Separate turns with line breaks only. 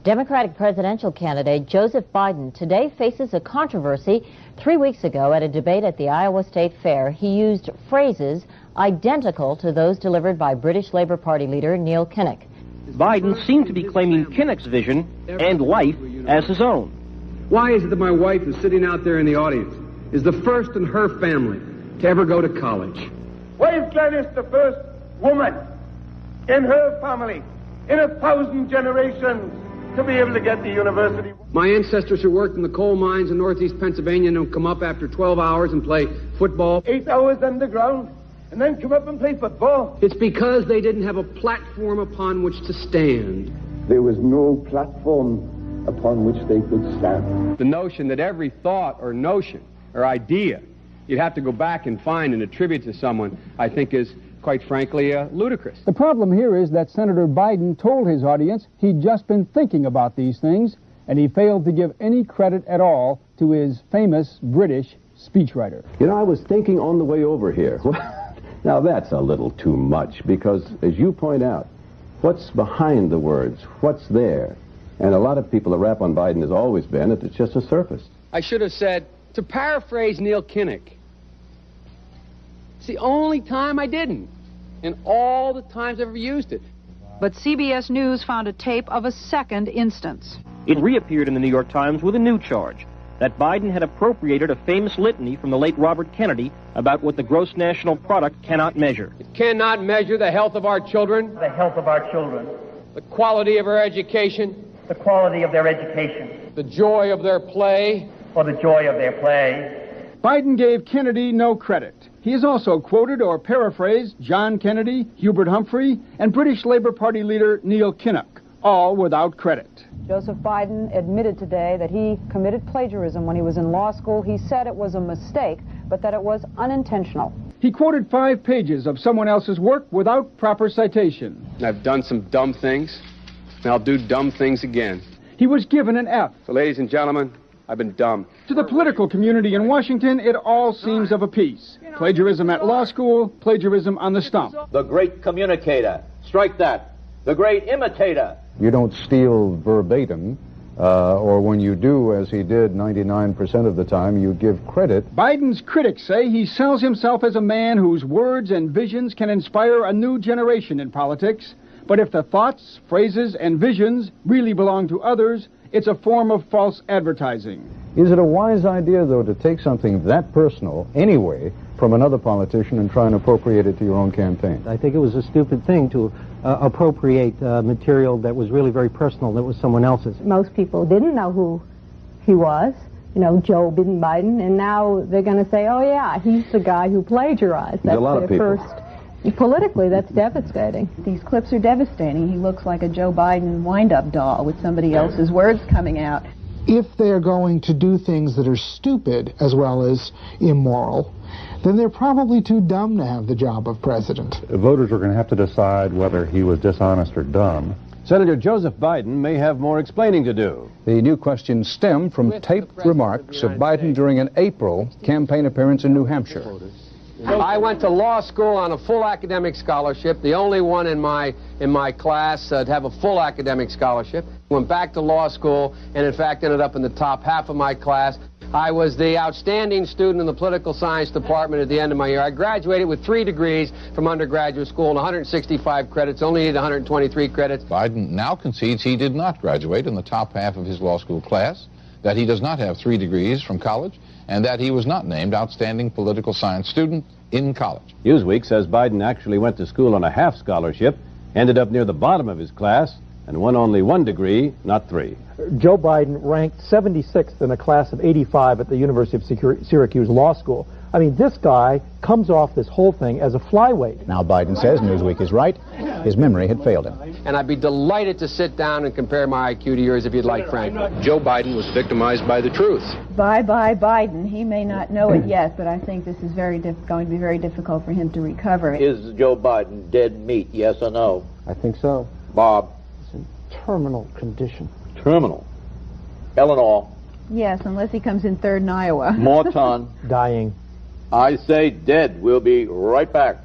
Democratic presidential candidate Joseph Biden today faces a controversy. 3 weeks ago at a debate at the Iowa State Fair, he used phrases identical to those delivered by British Labour Party leader Neil Kinnock.
Biden seemed to be claiming Kinnock's vision and life as his own.
Why is it that my wife, who's sitting out there in the audience, is the first in her family to ever go to college?
Why is Gladys the first woman in her family in 1,000 generations to be able to get to university?
My ancestors who worked in the coal mines in northeast Pennsylvania don't come up after 12 hours and play football.
8 hours underground and then come up and play football.
It's because they didn't have a platform upon which to stand.
There was no platform upon which they could stand.
The notion that every thought or notion or idea you'd have to go back and find and attribute to someone, I think is, quite frankly, ludicrous.
The problem here is that Senator Biden told his audience he'd just been thinking about these things, and he failed to give any credit at all to his famous British speechwriter.
You know, I was thinking on the way over here. Now, that's a little too much, because, as you point out, what's behind the words? What's there? And a lot of people, the rap on Biden has always been that it's just a surface.
I should have said, to paraphrase Neil Kinnock, it's the only time I didn't, and all the times I've ever used it.
But CBS News found a tape of a second instance.
It reappeared in the New York Times with a new charge, that Biden had appropriated a famous litany from the late Robert Kennedy about what the gross national product cannot measure.
It cannot measure the health of our children,
The health of our children,
the quality of our education,
the quality of their education,
the joy of their play,
or the joy of their play.
Biden gave Kennedy no credit. He has also quoted or paraphrased John Kennedy, Hubert Humphrey, and British Labour Party leader Neil Kinnock, all without credit.
Joseph Biden admitted today that he committed plagiarism when he was in law school. He said it was a mistake, but that it was unintentional.
He quoted 5 pages of someone else's work without proper citation.
I've done some dumb things, and I'll do dumb things again.
He was given an F.
So, ladies and gentlemen, I've been dumb.
To the political community in Washington, it all seems of a piece. Plagiarism at law school, plagiarism on the stump.
The great communicator. Strike that. The great imitator.
You don't steal verbatim, or when you do, as he did 99% of the time, you give credit.
Biden's critics say he sells himself as a man whose words and visions can inspire a new generation in politics. But if the thoughts, phrases, and visions really belong to others, it's a form of false advertising.
Is it a wise idea, though, to take something that personal, anyway, from another politician and try and appropriate it to your own campaign?
I think it was a stupid thing to appropriate material that was really very personal, that was someone else's.
Most people didn't know who he was, you know, Joe Biden, and now they're going to say, oh, yeah, he's the guy who plagiarized.
That's a lot of people.
Politically, that's devastating.
These clips are devastating. He looks like a Joe Biden wind-up doll with somebody else's words coming out.
If they're going to do things that are stupid as well as immoral, then they're probably too dumb to have the job of president.
Voters are going to have to decide whether he was dishonest or dumb.
Senator Joseph Biden may have more explaining to do.
The new questions stem from taped remarks of Biden during an April campaign appearance in New Hampshire.
I went to law school on a full academic scholarship, the only one in my class to have a full academic scholarship. Went back to law school and, in fact, ended up in the top half of my class. I was the outstanding student in the political science department at the end of my year. I graduated with 3 degrees from undergraduate school and 165 credits, only needed 123 credits.
Biden now concedes he did not graduate in the top half of his law school class, that he does not have 3 degrees from college, and that he was not named outstanding political science student in college.
Newsweek says Biden actually went to school on a half scholarship, ended up near the bottom of his class, and won only 1 degree, not 3.
Joe Biden ranked 76th in a class of 85 at the University of Syracuse Law School. I mean, this guy comes off this whole thing as a flyweight.
Now Biden says Newsweek is right. His memory had failed him.
And I'd be delighted to sit down and compare my IQ to yours if you'd like, Frank.
Joe Biden was victimized by the truth.
Bye-bye Biden. He may not know it yet, but I think this is going to be very difficult for him to recover.
Is Joe Biden dead meat, yes or no?
I think so.
Bob?
It's in terminal condition.
Terminal. Eleanor?
Yes, unless he comes in third in Iowa.
Morton?
Dying.
I say dead. We'll be right back.